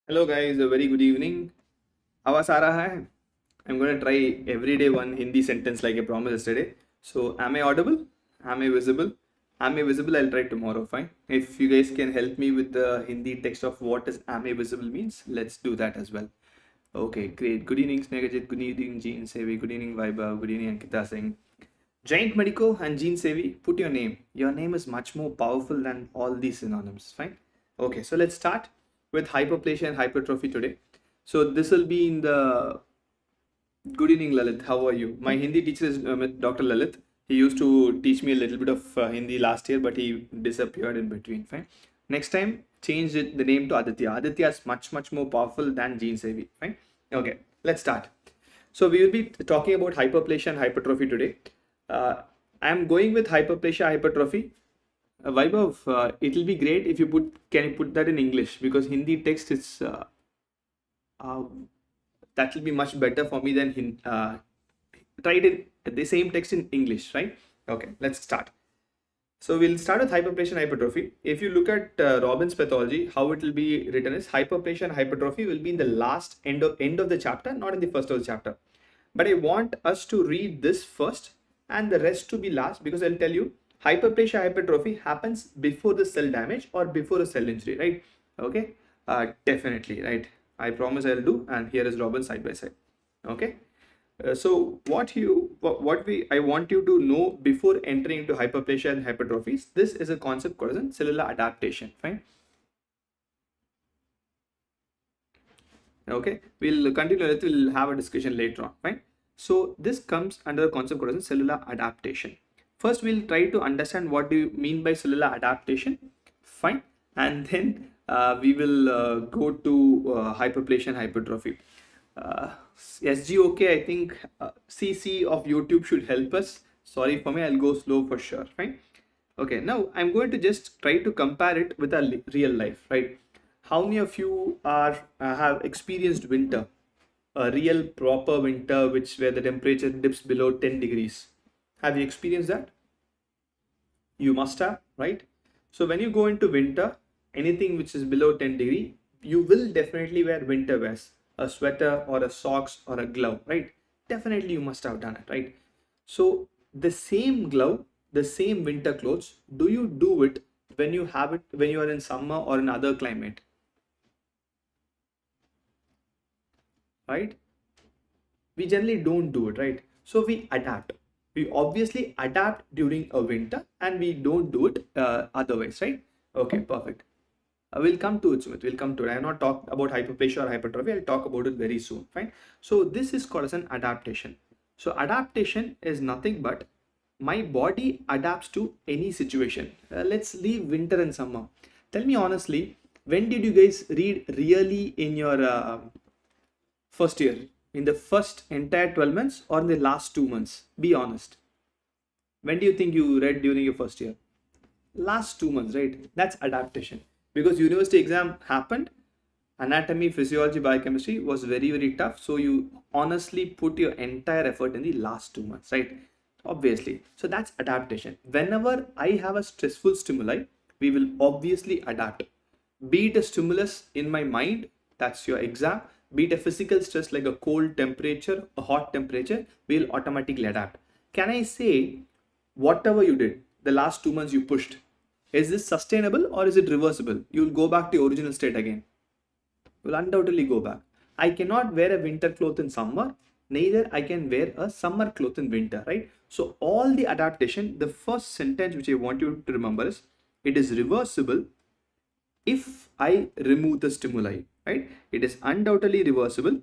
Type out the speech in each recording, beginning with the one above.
Hello guys, a very good evening. आवाज आ रहा है? I'm gonna try everyday one Hindi sentence like I promised yesterday. So, am I audible? Am I visible? Am I visible? I'll try tomorrow. Fine. If you guys can help me with the Hindi text of what does am I visible means, let's do that as well. Okay, great. Good evening, Snegajit. Good evening, Jean Sevi. Good evening, Vaibhav. Good evening, Ankita Singh. Giant Medico and Jean Sevi, put your name. Your name is much more powerful than all these synonyms. Fine. Okay, so let's start with hyperplasia and hypertrophy today. So this will be in the good evening, Lalit. How are you? My Hindi teacher is Dr. Lalit. He used to teach me a little bit of Hindi last year, but he disappeared in between. Fine. Next time, change the name to Aditya. Aditya is much more powerful than Jean Sevi. Fine. Okay, let's start. So we will be talking about hyperplasia and hypertrophy today. I'm going with hyperplasia hypertrophy. Vaibhav, it will be great if you can you put that in English, because Hindi text is uh, that will be much better for me than try it in the same text in English, right? Okay, let's start. So we'll start with hyperplasia and hypertrophy. If you look at Robbins Pathology, how it will be written is hyperplasia and hypertrophy will be in the last end of the chapter, not in the first of the chapter. But I want us to read this first and the rest to be last, because I'll tell you hyperplasia hypertrophy happens before the cell damage or before a cell injury, right? Okay, definitely, right? I promise I'll do, and here is Robin side by side. Okay, so I want you to know before entering into hyperplasia and hypertrophies, this is a concept called as cellular adaptation. Fine. Okay, we'll continue. We'll have a discussion later on. Fine. So this comes under the concept called as cellular adaptation. First, we'll try to understand what do you mean by cellular adaptation. Fine. And then we will go to hyperplasia and hypertrophy. SGOK, I think CC of YouTube should help us. Sorry for me, I'll go slow for sure. Fine. Okay, now I'm going to just try to compare it with a real life, right? How many of you are have experienced winter, a real proper winter, where the temperature dips below 10 degrees? Have you experienced that? You must have, right? So when you go into winter, anything which is below 10 degree, you will definitely wear winter wears, a sweater or a socks or a glove, right? Definitely you must have done it, right? So the same glove, the same winter clothes, do you do it when you have it when you are in summer or in other climate? Right? We generally don't do it, right? So we adapt. We obviously adapt during a winter and we don't do it otherwise, right? Okay, perfect. We'll come to it, Sumit. We'll come to it. I have not talked about hyperplasia or hypertrophy. I'll talk about it very soon. Fine. So this is called as an adaptation. So adaptation is nothing but my body adapts to any situation. Let's leave winter and summer. Tell me honestly, when did you guys read really in your first year? In the first entire 12 months or in the last 2 months? Be honest. When do you think you read during your first year? Last 2 months, right? That's adaptation. Because university exam happened, anatomy, physiology, biochemistry was very tough. So you honestly put your entire effort in the last 2 months, right? Obviously. So that's adaptation. Whenever I have a stressful stimuli, we will obviously adapt. Be it a stimulus in my mind, that's your exam. Be it a physical stress like a cold temperature, a hot temperature, we'll automatically adapt. Can I say whatever you did, the last 2 months you pushed, is this sustainable or is it reversible? You'll go back to your original state again. You'll undoubtedly go back. I cannot wear a winter cloth in summer, neither I can wear a summer cloth in winter, right? So all the adaptation, the first sentence which I want you to remember is, it is reversible if I remove the stimuli, right? It is undoubtedly reversible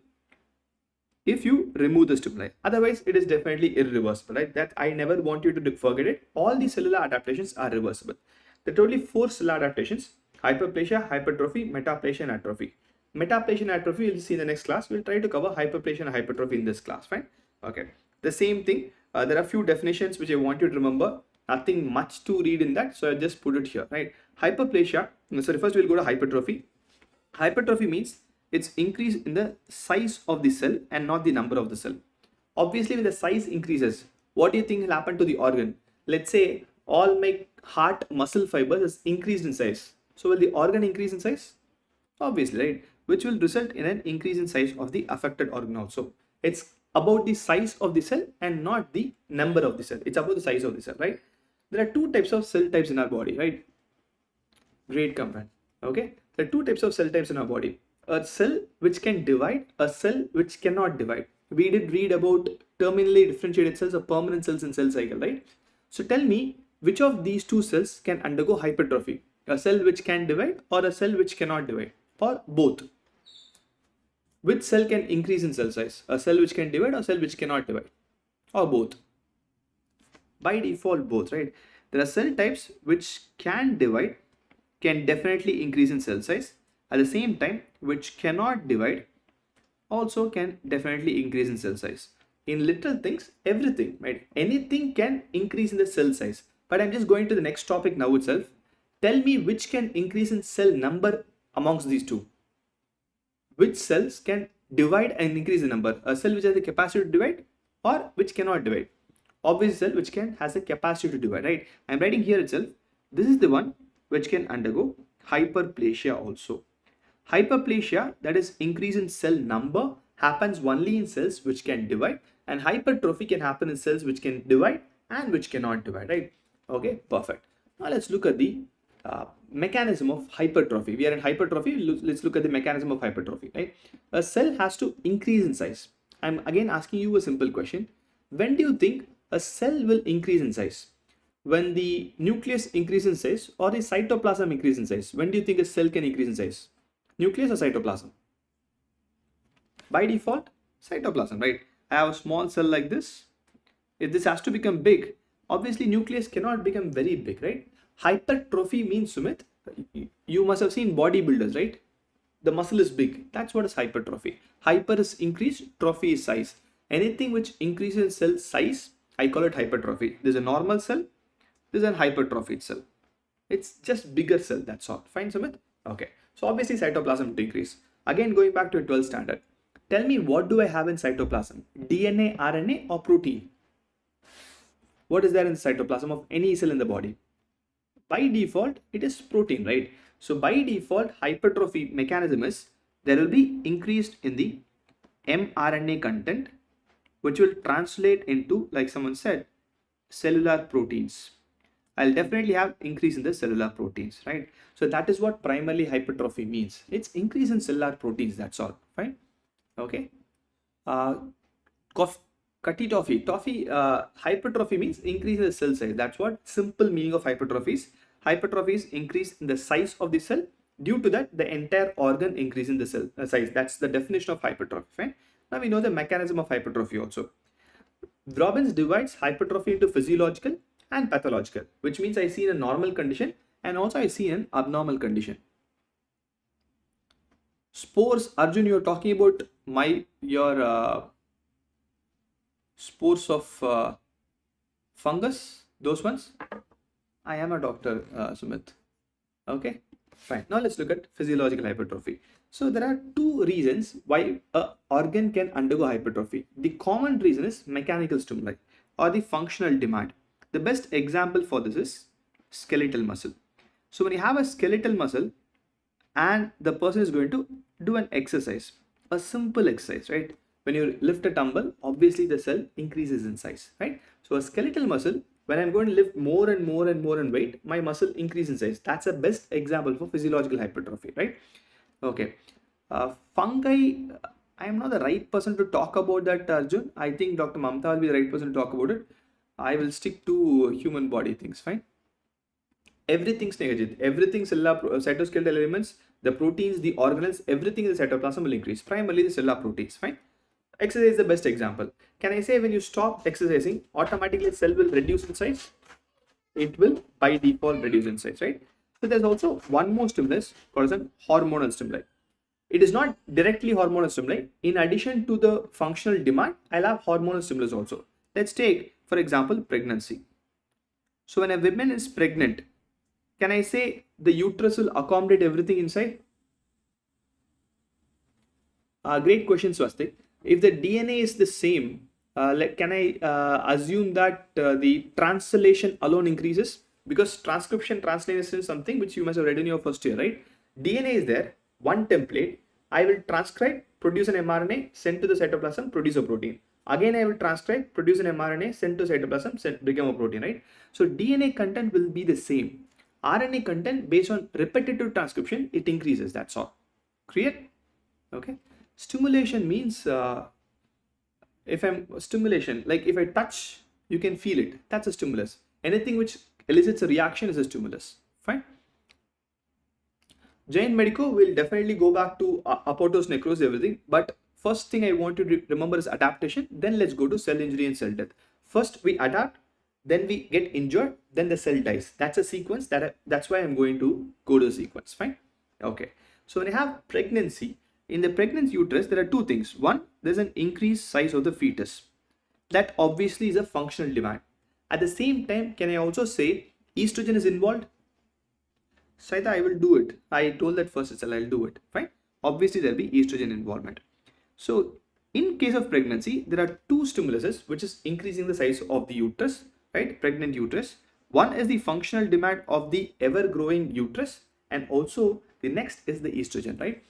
if you remove the stimuli. Otherwise, it is definitely irreversible, right? That I never want you to forget it. All the cellular adaptations are reversible. There are totally 4 cellular adaptations: hyperplasia, hypertrophy, metaplasia, and atrophy. Metaplasia and atrophy we'll see in the next class. We'll try to cover hyperplasia and hypertrophy in this class, fine? Okay. The same thing. There are a few definitions which I want you to remember. Nothing much to read in that, so I just put it here, right? Hyperplasia. Sorry, first we'll go to hypertrophy. Hypertrophy means it's increase in the size of the cell and not the number of the cell. Obviously, when the size increases, what do you think will happen to the organ? Let's say all my heart muscle fibers is increased in size. So will the organ increase in size? Obviously, right? which will result in an increase in size of the affected organ also. It's about the size of the cell and not the number of the cell. It's about the size of the cell, right? There are two types of cell types in our body, right? Great command. Okay, there are two types of cell types in our body. A cell which can divide, a cell which cannot divide. We did read about terminally differentiated cells or permanent cells in cell cycle, right? So tell me, which of these two cells can undergo hypertrophy? A cell which can divide or a cell which cannot divide, or both? Which cell can increase in cell size? A cell which can divide or a cell which cannot divide, or both? By default, both, right? There are cell types which can divide, can definitely increase in cell size. At the same time, which cannot divide also can definitely increase in cell size. In little things, everything, right? Anything can increase in the cell size. But I'm just going to the next topic now itself. Tell me which can increase in cell number amongst these two. Which cells can divide and increase the number? A cell which has the capacity to divide or which cannot divide? Obviously, cell which has the capacity to divide, right? I'm writing here itself. This is the one which can undergo hyperplasia also. Hyperplasia, that is increase in cell number, happens only in cells which can divide, and hypertrophy can happen in cells which can divide and which cannot divide, right? Okay, perfect. Now let's look at the mechanism of hypertrophy. We are in hypertrophy. Let's look at the mechanism of hypertrophy, right? A cell has to increase in size. I'm again asking you a simple question. When do you think a cell will increase in size? When the nucleus increases in size or the cytoplasm increases in size? When do you think a cell can increase in size? Nucleus or cytoplasm? By default, cytoplasm, right? I have a small cell like this. If this has to become big, obviously nucleus cannot become very big, right? Hypertrophy means, Sumit, you must have seen bodybuilders, right? The muscle is big. That's what is hypertrophy. Hyper is increase, trophy is size. Anything which increases cell size, I call it hypertrophy. There's a normal cell, there's a hypertrophied cell. It's just bigger cell, that's all. Fine, Sumit? Okay. So obviously cytoplasm to increase. Again, going back to a 12th standard. Tell me, what do I have in cytoplasm? DNA, RNA or protein? What is there in the cytoplasm of any cell in the body? By default, it is protein, right? So by default, hypertrophy mechanism is there will be increased in the mRNA content, which will translate into, like someone said, cellular proteins. I'll definitely have increase in the cellular proteins, right? So that is what primarily hypertrophy means. It's increase in cellular proteins, that's all, fine? Okay. Hypertrophy means increase in the cell size. That's what simple meaning of hypertrophy is. Hypertrophy is increase in the size of the cell. Due to that, the entire organ increase in the cell size. That's the definition of hypertrophy, fine? Now we know the mechanism of hypertrophy also. Robbins divides hypertrophy into physiological and pathological, which means I see in a normal condition and also I see an abnormal condition. Spores, Arjun, you're talking about your spores of fungus, those ones? I am a doctor, Sumit. Okay, fine. Now let's look at physiological hypertrophy. So there are two reasons why an organ can undergo hypertrophy. The common reason is mechanical stimuli or the functional demand. The best example for this is skeletal muscle. So when you have a skeletal muscle and the person is going to do an exercise, a simple exercise, right? When you lift a dumbbell, obviously the cell increases in size, right? So a skeletal muscle, when I'm going to lift more and more and more in weight, my muscle increases in size. That's the best example for physiological hypertrophy, right? Okay. Fungi, I am not the right person to talk about that, Arjun. I think Dr. Mamta will be the right person to talk about it. I will stick to human body things, fine? Everything's negative. Everything cellular cytoskeletal elements, the proteins, the organelles, everything in the cytoplasm will increase. Primarily the cellular proteins, fine? Exercise is the best example. Can I say when you stop exercising, automatically cell will reduce in size? It will by default reduce in size, right? So there's also one more stimulus called as a hormonal stimuli. It is not directly hormonal stimuli. In addition to the functional demand, I'll have hormonal stimulus also. Let's take, for example, pregnancy. So when a woman is pregnant, can I say the uterus will accommodate everything inside? Great question, Swastik. If the DNA is the same, can I assume that the translation alone increases? Because transcription translation is something which you must have read in your first year, right? DNA is there, one template. I will transcribe, produce an mRNA, send to the cytoplasm, produce a protein. Again, I will transcribe, produce an mRNA, send to cytoplasm, become a protein, right? So DNA content will be the same. RNA content, based on repetitive transcription, it increases. That's all. Clear? Okay. Stimulation means stimulation, like if I touch, you can feel it. That's a stimulus. Anything which elicits a reaction is a stimulus. Fine. Jain Medico will definitely go back to apoptosis, necrosis, everything. But first thing I want you to remember is adaptation. Then let's go to cell injury and cell death. First we adapt, then we get injured, then the cell dies. That's a sequence. That's why I'm going to go to the sequence. Fine. Okay. So when I have pregnancy, in the pregnant uterus, there are two things. One, there's an increased size of the fetus. That obviously is a functional demand. At the same time, can I also say estrogen is involved? Saida, I will do it. I told that first itself, I'll do it. Fine. Obviously, there'll be estrogen involvement. So, in case of pregnancy, there are two stimuluses which is increasing the size of the uterus, right? Pregnant uterus. One is the functional demand of the ever-growing uterus, and also the next is the estrogen, right?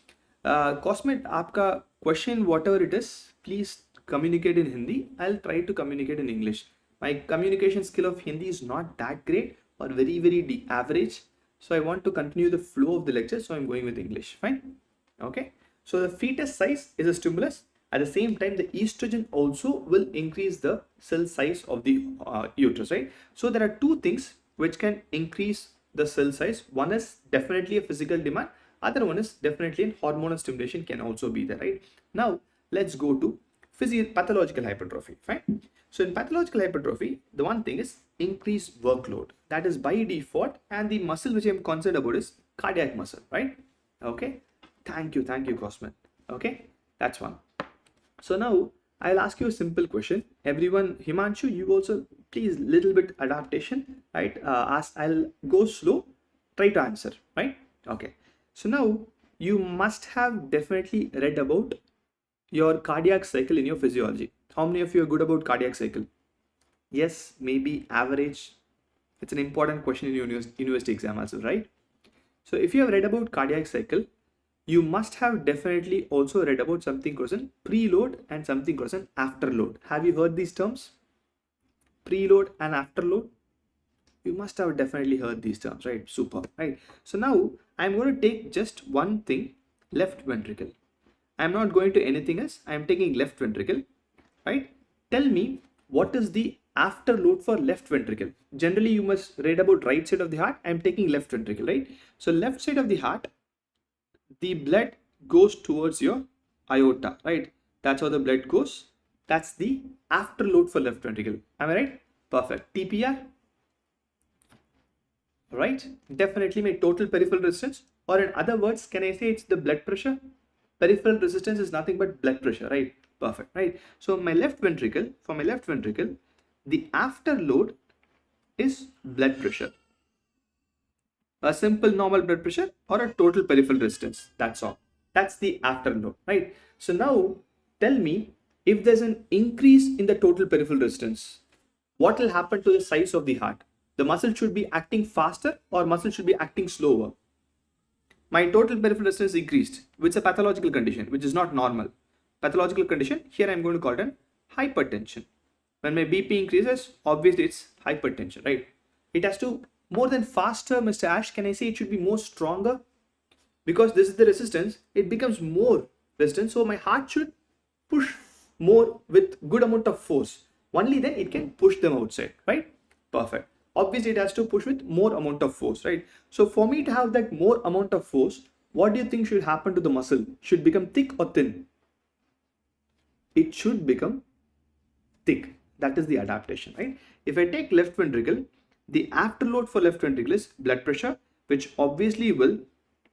Cosmet, आपका question whatever it is, please communicate in Hindi. I'll try to communicate in English. My communication skill of Hindi is not that great or very average. So I want to continue the flow of the lecture. So I'm going with English. Fine. Okay. So the fetus size is a stimulus. At the same time, the estrogen also will increase the cell size of the uterus, right? So there are two things which can increase the cell size. One is definitely a physical demand. Other one is definitely hormonal stimulation can also be there, right? Now let's go to pathological hypertrophy. Fine. So in pathological hypertrophy, the one thing is increased workload. That is by default, and the muscle which I'm concerned about is cardiac muscle, right? Okay. Thank you, Cosman. Okay, that's one. So now I'll ask you a simple question. Everyone, Himanshu, you also please little bit adaptation, right? I'll go slow. Try to answer, right? Okay. So now you must have definitely read about your cardiac cycle in your physiology. How many of you are good about cardiac cycle? Yes, maybe average. It's an important question in your university exam also, right? So if you have read about cardiac cycle, you must have definitely also read about something called an preload and something called an afterload. Have you heard these terms? Preload and afterload? You must have definitely heard these terms, right? Super, right? So now I'm going to take just one thing, left ventricle. I'm not going to anything else. I'm taking left ventricle, right? Tell me what is the afterload for left ventricle. Generally, you must read about right side of the heart. I'm taking left ventricle, right? So left side of the heart, the blood goes towards your aorta, right? That's how the blood goes. That's the afterload for left ventricle. Am I right? Perfect. TPR, right? Definitely my total peripheral resistance, or in other words, can I say it's the blood pressure? Peripheral resistance is nothing but blood pressure, right? Perfect, right? So my left ventricle, for my left ventricle, the afterload is blood pressure. A simple normal blood pressure or a total peripheral resistance. That's all. That's the afterload, right? So now tell me, if there's an increase in the total peripheral resistance, what will happen to the size of the heart? The muscle should be acting faster or muscle should be acting slower? My total peripheral resistance increased, which is a pathological condition, which is not normal. Pathological condition, here I'm going to call it an hypertension. When my BP increases, obviously it's hypertension, right? It has to more than faster, Mr. Ash. Can I say it should be more stronger? Because this is the resistance, it becomes more resistant. So my heart should push more with good amount of force. Only then it can push them outside, right? Perfect. Obviously it has to push with more amount of force, right? So for me to have that more amount of force, what do you think should happen to the muscle? Should become thick or thin? It should become thick. That is the adaptation, right? If I take left ventricle, the afterload for left ventricle is blood pressure, which obviously will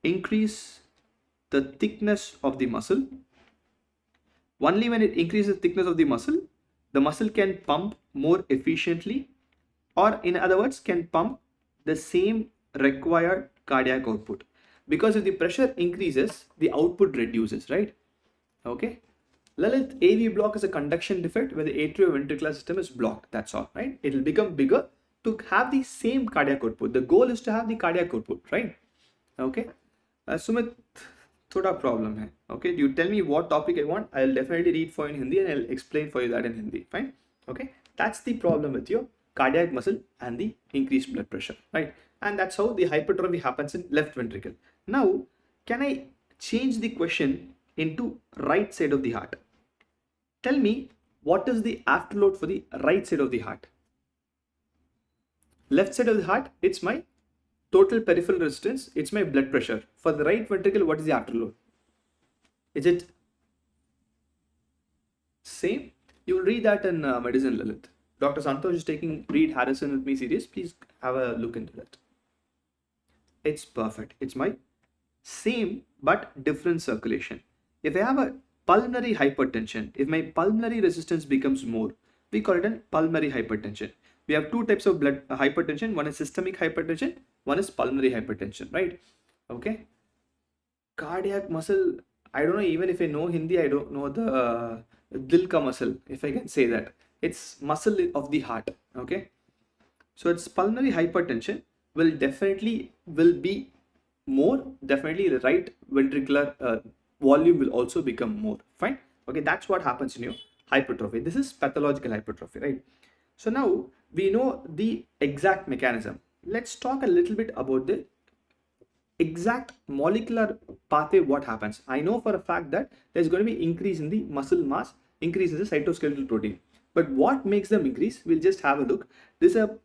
increase the thickness of the muscle. Only when it increases the thickness of the muscle can pump more efficiently, or in other words, can pump the same required cardiac output. Because if the pressure increases, the output reduces, right? Okay. Lalit, AV block is a conduction defect where the atrioventricular system is blocked. That's all, right? It will become bigger to have the same cardiac output. The goal is to have the cardiac output, right? Okay. Sumit, थोड़ा problem है. Okay, you tell me what topic I want, I'll definitely read for you in Hindi and I'll explain for you that in Hindi. Fine. Okay, that's the problem with your cardiac muscle and the increased blood pressure, right? And that's how the hypertrophy happens in left ventricle. Now, can I change the question into right side of the heart? Tell me, what is the afterload for the right side of the heart? Left side of the heart, it's my total peripheral resistance, it's my blood pressure. For the right ventricle, what is the afterload? Is it same? You will read that in Medicine Lalit. Dr. Santosh is taking Read Harrison with me series. Please have a look into that. It's perfect. It's my same but different circulation. If I have a pulmonary hypertension, if my pulmonary resistance becomes more, we call it an pulmonary hypertension. We have two types of blood hypertension. One is systemic hypertension, one is pulmonary hypertension, right? Okay. Cardiac muscle, I don't know, even if I know Hindi, I don't know the dil ka muscle, if I can say that. It's muscle of the heart, okay? So it's pulmonary hypertension will be more, definitely the right ventricular volume will also become more, fine? Okay, that's what happens in your hypertrophy. This is pathological hypertrophy, right? So now we know the exact mechanism. Let's talk a little bit about the exact molecular pathway. What happens? I know for a fact that there's going to be increase in the muscle mass, increase in the cytoskeletal protein. But what makes them increase? We'll just have a look. This is a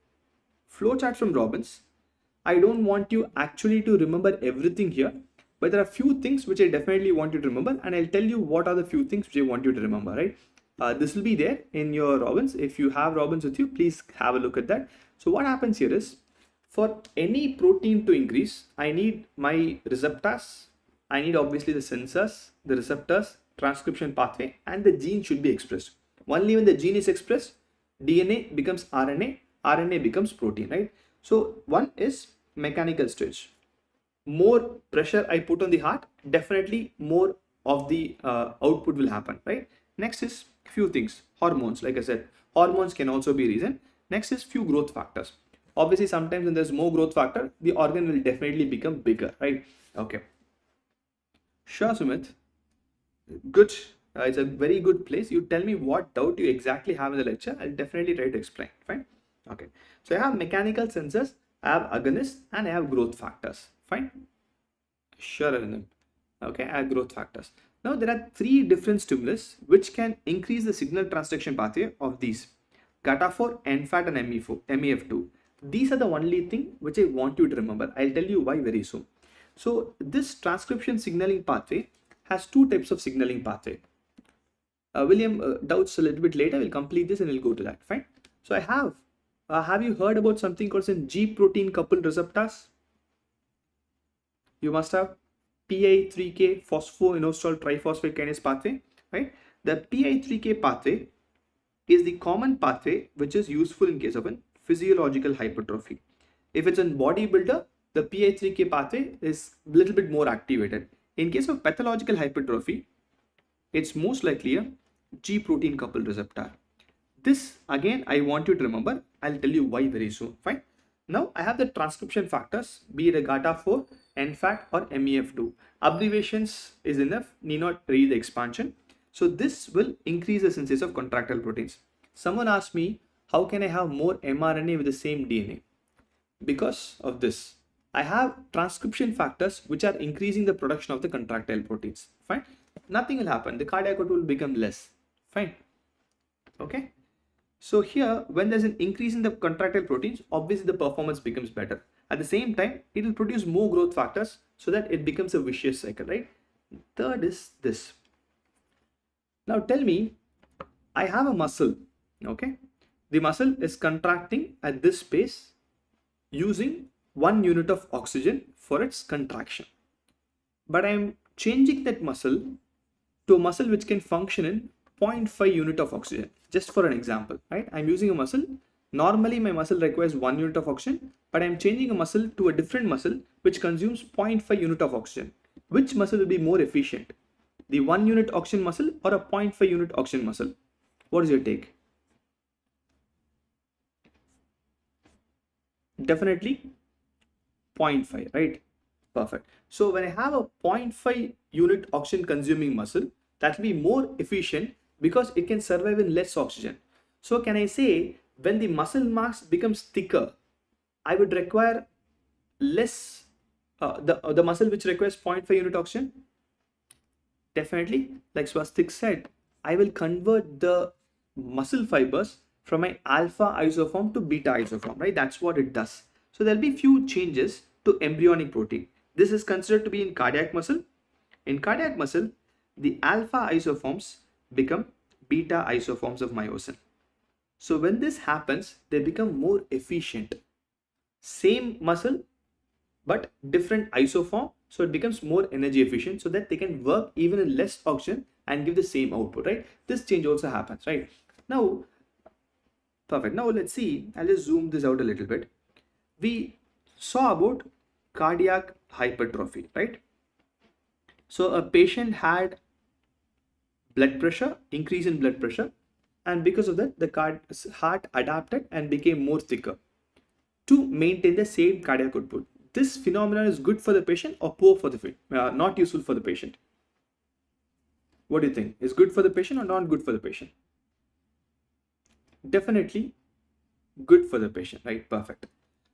flowchart from Robbins. I don't want you actually to remember everything here, but there are few things which I definitely want you to remember, and I'll tell you what are the few things which I want you to remember, right? This will be there in your Robbins. If you have Robbins with you, please have a look at that. So what happens here is, for any protein to increase, I need my receptors, I need obviously the sensors, the receptors, transcription pathway, and the gene should be expressed. Only when the gene is expressed, DNA becomes RNA, RNA becomes protein, right? So one is mechanical stage. More pressure I put on the heart, definitely more of the output will happen, right? Next is few things, hormones. Like I said, hormones can also be reason. Next is few growth factors. Obviously, sometimes when there's more growth factor, the organ will definitely become bigger, right? Okay. Sure, Sumit. Good. It's a very good place. You tell me what doubt you exactly have in the lecture. I'll definitely try to explain. Fine. Okay. So I have mechanical sensors, I have agonists, and I have growth factors. Fine. Sure, Arindam. Okay, I have growth factors. Now there are three different stimulus which can increase the signal transduction pathway of these: GATA4, NFAT, and MEF2. These are the only thing which I want you to remember. I'll tell you why very soon. So this transcription signaling pathway has two types of signaling pathway. William doubts a little bit later. We'll complete this and we'll go to that. Fine. So I have you heard about something called G protein coupled receptors? You must have PI3K phosphoinositol triphosphate kinase pathway, right? The PI3K pathway is the common pathway which is useful in case of an physiological hypertrophy. If it's a bodybuilder, the PI3K pathway is a little bit more activated. In case of pathological hypertrophy, it's most likely a G protein coupled receptor. This again, I want you to remember. I'll tell you why very soon. Fine. Now I have the transcription factors, be it a GATA4, NFAT, or MEF2. Abbreviations is enough, need not read the expansion. So this will increase the synthesis of contractile proteins. Someone asked me, how can I have more mRNA with the same DNA? Because of this, I have transcription factors which are increasing the production of the contractile proteins. Fine. Nothing will happen. The cardiac output will become less. Fine. Okay. So here, when there's an increase in the contractile proteins, obviously the performance becomes better. At the same time, it will produce more growth factors so that it becomes a vicious cycle, right? Third is this. Now tell me, I have a muscle, okay? The muscle is contracting at this pace using 1 unit of oxygen for its contraction. But I am changing that muscle to a muscle which can function in 0.5 unit of oxygen. Just for an example, right? I'm using a muscle. Normally my muscle requires 1 unit of oxygen, but I'm changing a muscle to a different muscle which consumes 0.5 unit of oxygen. Which muscle will be more efficient? The 1 unit oxygen muscle or a 0.5 unit oxygen muscle? What is your take? Definitely 0.5, right? Perfect. So when I have a 0.5 unit oxygen consuming muscle, that will be more efficient because it can survive in less oxygen. So can I say when the muscle mass becomes thicker, I would require less, the muscle which requires 0.5 unit oxygen? Definitely, like Swastik said, I will convert the muscle fibers from my alpha isoform to beta isoform, right? That's what it does. So there'll be few changes to embryonic protein. This is considered to be in cardiac muscle. In cardiac muscle, the alpha isoforms become beta isoforms of myosin. So when this happens, they become more efficient. Same muscle, but different isoform, so it becomes more energy efficient so that they can work even in less oxygen and give the same output, right? This change also happens, right? Now, perfect. Now let's see, I'll just zoom this out a little bit. We saw about cardiac hypertrophy, right? So a patient had blood pressure, increase in blood pressure, and because of that, the heart adapted and became more thicker to maintain the same cardiac output. This phenomenon is good for the patient or poor for the not useful for the patient? What do you think? Is good for the patient or not good for the patient? Definitely good for the patient, right? Perfect.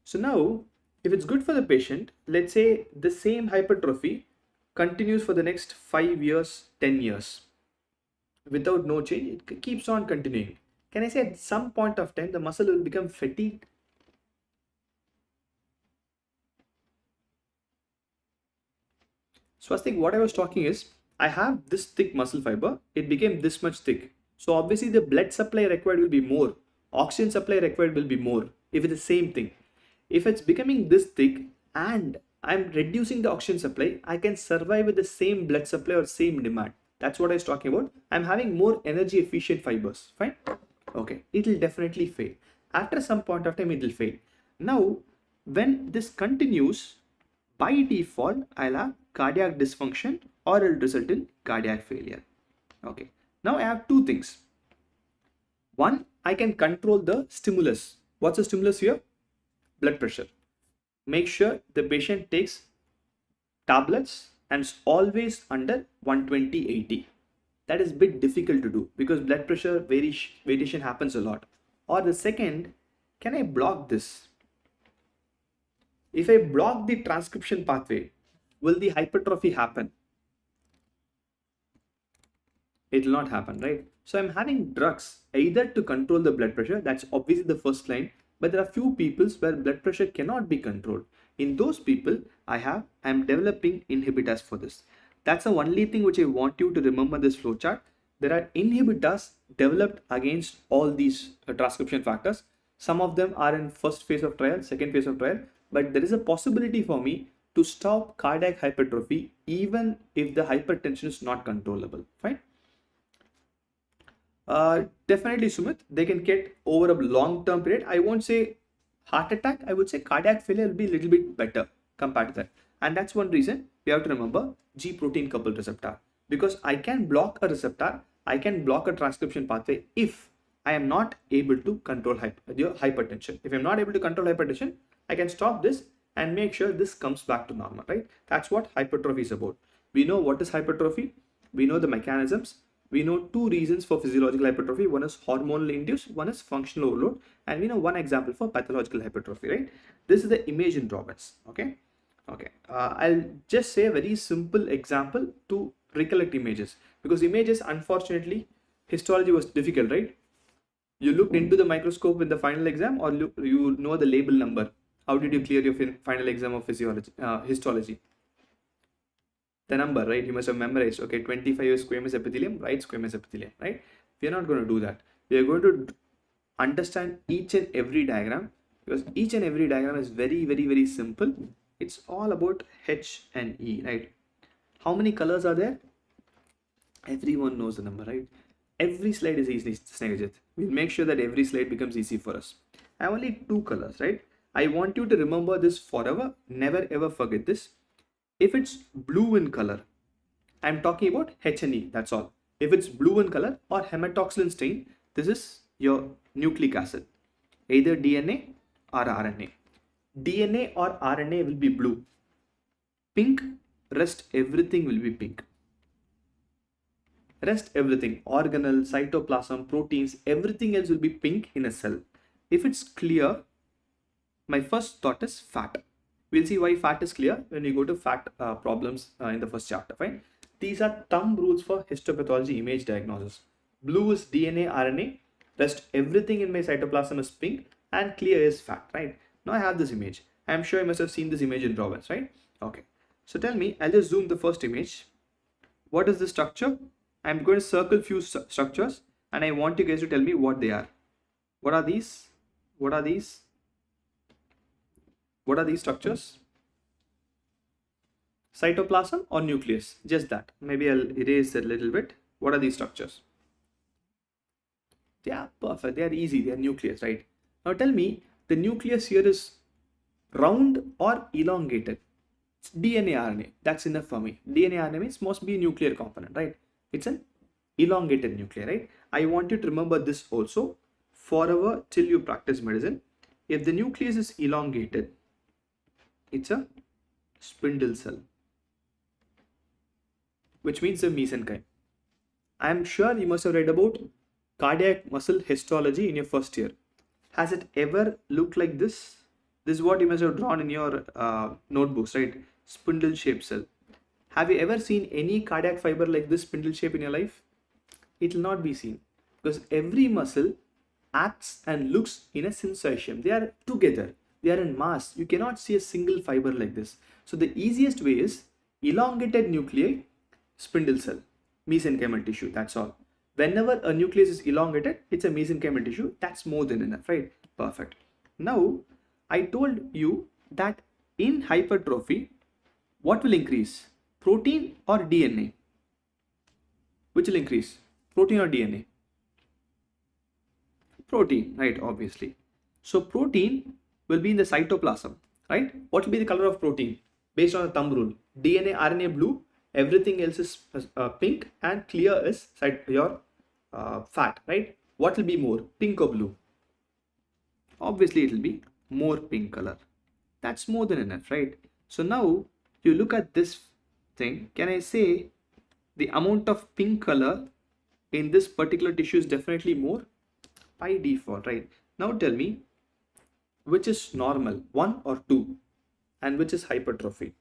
So now, if it's good for the patient, let's say the same hypertrophy continues for the next 5 years, 10 years without no change, it keeps on continuing. Can I say at some point of time the muscle will become fatigued? So I think what I was talking is, I have this thick muscle fiber, it became this much thick. So obviously the blood supply required will be more, oxygen supply required will be more if it's the same thing. If it's becoming this thick and I'm reducing the oxygen supply, I can survive with the same blood supply or same demand. That's what I was talking about. I'm having more energy efficient fibers, fine? Okay, it will definitely fail. After some point of time, it will fail. Now, when this continues, by default, I'll have cardiac dysfunction or it will result in cardiac failure. Okay, now I have two things. One, I can control the stimulus. What's the stimulus here? Blood pressure. Make sure the patient takes tablets and is always under 120/80. That is a bit difficult to do because blood pressure variation happens a lot. Or the second, can I block this? If I block the transcription pathway, will the hypertrophy happen? It will not happen, right? So I'm having drugs either to control the blood pressure, that's obviously the first line, but there are few people where blood pressure cannot be controlled. In those people, I'm developing inhibitors for this. That's the only thing which I want you to remember this flowchart. There are inhibitors developed against all these transcription factors. Some of them are in first phase of trial, second phase of trial, but there is a possibility for me to stop cardiac hypertrophy even if the hypertension is not controllable, fine? Definitely, Sumit, they can get over a long-term period. I won't say heart attack, I would say cardiac failure will be a little bit better compared to that. And that's one reason we have to remember G protein coupled receptor. Because I can block a receptor, I can block a transcription pathway if I am not able to control hypertension. If I'm not able to control hypertension, I can stop this and make sure this comes back to normal, right? That's what hypertrophy is about. We know what is hypertrophy, we know the mechanisms. We know two reasons for physiological hypertrophy. One is hormonal induced, one is functional overload, and we know one example for pathological hypertrophy, right? This is the image in Robbins, okay? Okay, I'll just say a very simple example to recollect images, because images, unfortunately, histology was difficult, right? You looked into the microscope in the final exam, or you know the label number. How did you clear your final exam of histology? The number, right? You must have memorized. Okay, 25 is squamous epithelium, right? Squamous epithelium, right? We are not going to do that. We are going to understand each and every diagram, because each and every diagram is very, very, very simple. It's all about H and E, right? How many colors are there? Everyone knows the number, right? Every slide is easy, Snehajit. We'll make sure that every slide becomes easy for us. I have only two colors, right? I want you to remember this forever. Never ever forget this. If it's blue in color, I'm talking about H and E, that's all. If it's blue in color or hematoxylin stain, this is your nucleic acid, either DNA or RNA. DNA or RNA will be blue. pink, rest everything will be pink. Rest everything, organelle, cytoplasm, proteins, everything else will be pink in a cell. If it's clear, my first thought is fat. We'll see why fat is clear when we go to fat problems in the first chapter, fine? These are thumb rules for histopathology image diagnosis. Blue is DNA, RNA, rest everything in my cytoplasm is pink, and clear is fat, right? Now I have this image. I'm sure you must have seen this image in Robbins, right? Okay. So tell me, I'll just zoom the first image. What is the structure? I'm going to circle few structures and I want you guys to tell me what they are. What are these? What are these? What are these structures? Cytoplasm or nucleus? Just that. Maybe I'll erase it a little bit. What are these structures? Yeah, perfect. They are easy. They are nucleus, right? Now tell me, the nucleus here is round or elongated? It's DNA, RNA. That's enough for me. DNA, RNA means must be a nuclear component, right? It's an elongated nucleus, right? I want you to remember this also forever till you practice medicine. If the nucleus is elongated, it's a spindle cell, which means a mesenchyme. I am sure you must have read about cardiac muscle histology in your first year. Has it ever looked like this? This is what you must have drawn in your notebooks, right? Spindle shaped cell. Have you ever seen any cardiac fiber like this spindle shape in your life? It will not be seen because every muscle acts and looks in a syncytium. They are together. They are in mass. You cannot see a single fiber like this. So the easiest way is elongated nuclei, spindle cell, mesenchymal tissue. That's all. Whenever a nucleus is elongated, it's a mesenchymal tissue. That's more than enough, right? Perfect. Now, I told you that in hypertrophy, what will increase? Protein or DNA? Which will increase? Protein or DNA? Protein, right? Obviously. So protein will be in the cytoplasm, right? What will be the color of protein? Based on the thumb rule. DNA, RNA blue, everything else is pink, and clear is your fat, right? What will be more? Pink or blue? Obviously, it will be more pink color. That's more than enough, right? So now you look at this thing. Can I say the amount of pink color in this particular tissue is definitely more? By default, right? Now tell me, which is normal, 1 or 2, and which is hypertrophy?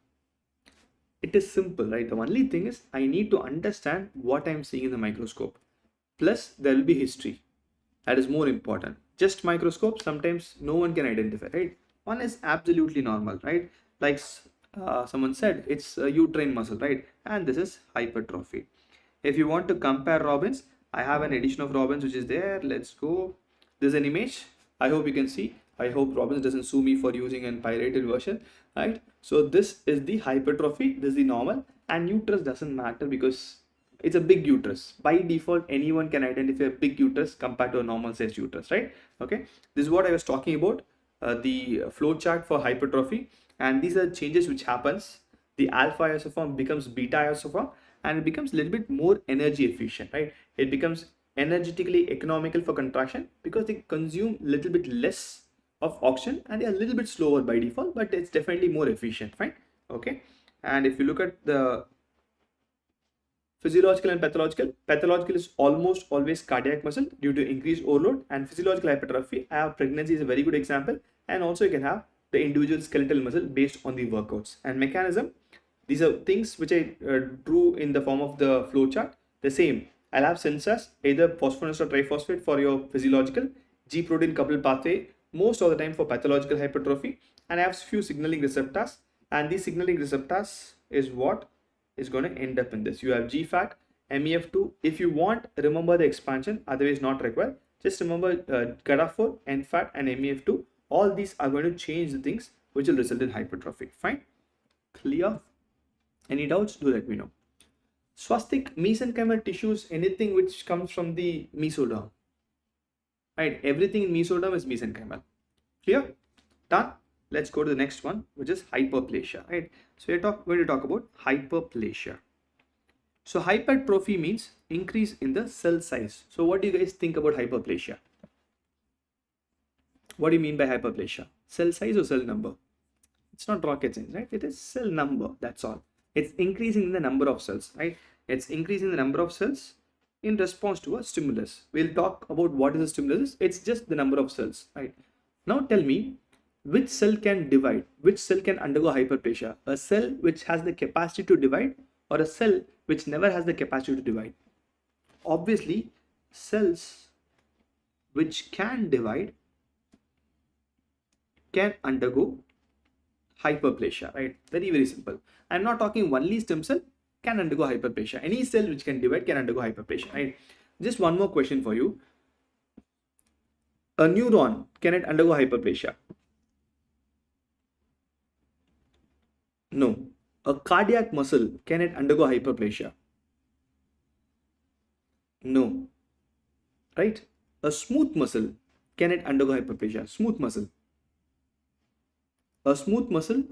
It is simple, right? The only thing is I need to understand what I'm seeing in the microscope. Plus there will be history. That is more important. Just microscope, sometimes no one can identify, right? One is absolutely normal, right? Like someone said, it's a uterine muscle, right? And this is hypertrophy. If you want to compare Robbins, I have an edition of Robbins which is there. Let's go. There's an image. I hope you can see. I hope Robbins doesn't sue me for using a pirated version, right? So this is the hypertrophy, this is the normal, and uterus doesn't matter because it's a big uterus. By default, anyone can identify a big uterus compared to a normal sized uterus, right? Okay, this is what I was talking about, the flow chart for hypertrophy, and these are changes which happens. The alpha isoform becomes beta isoform, and it becomes a little bit more energy efficient, right? It becomes energetically economical for contraction because they consume a little bit less of oxygen and they are a little bit slower by default, but it's definitely more efficient, fine? Okay, and if you look at the physiological and pathological, pathological is almost always cardiac muscle due to increased overload, and physiological hypertrophy, I have pregnancy is a very good example, and also you can have the individual skeletal muscle based on the workouts. And mechanism, these are things which I drew in the form of the flow chart. The same, I'll have sensors, either phosphorus or triphosphate for your physiological, G protein coupled pathway most of the time for pathological hypertrophy, and I have few signaling receptors, and these signaling receptors is what is going to end up in this. You have GFAT, MEF2. If you want, remember the expansion, otherwise not required. Just remember GADA4, NFAT and MEF2. All these are going to change the things which will result in hypertrophy. Fine? Clear? Any doubts? Do let me know. Swastik, mesenchymal tissues, anything which comes from the mesoderm. Right? Everything in mesoderm is mesenchymal. Clear? Done? Let's go to the next one, which is hyperplasia. Right? So we're going to talk about hyperplasia. So hypertrophy means increase in the cell size. So what do you guys think about hyperplasia? What do you mean by hyperplasia? Cell size or cell number? It's not rocket science, right? It is cell number, that's all. It's increasing the number of cells, right? It's increasing the number of cells in response to a stimulus. We'll talk about what is a stimulus. It's just the number of cells, right? Now tell me, which cell can divide? Which cell can undergo hyperplasia? A cell which has the capacity to divide, or a cell which never has the capacity to divide? Obviously, cells which can divide can undergo hyperplasia, right? Very, very simple. I'm not talking only stem cell can undergo hyperplasia. Any cell which can divide can undergo hyperplasia, right? Just one more question for you. A neuron, can it undergo hyperplasia? No. A cardiac muscle, can it undergo hyperplasia? No. Right? A smooth muscle, can it undergo hyperplasia? Smooth muscle. A smooth muscle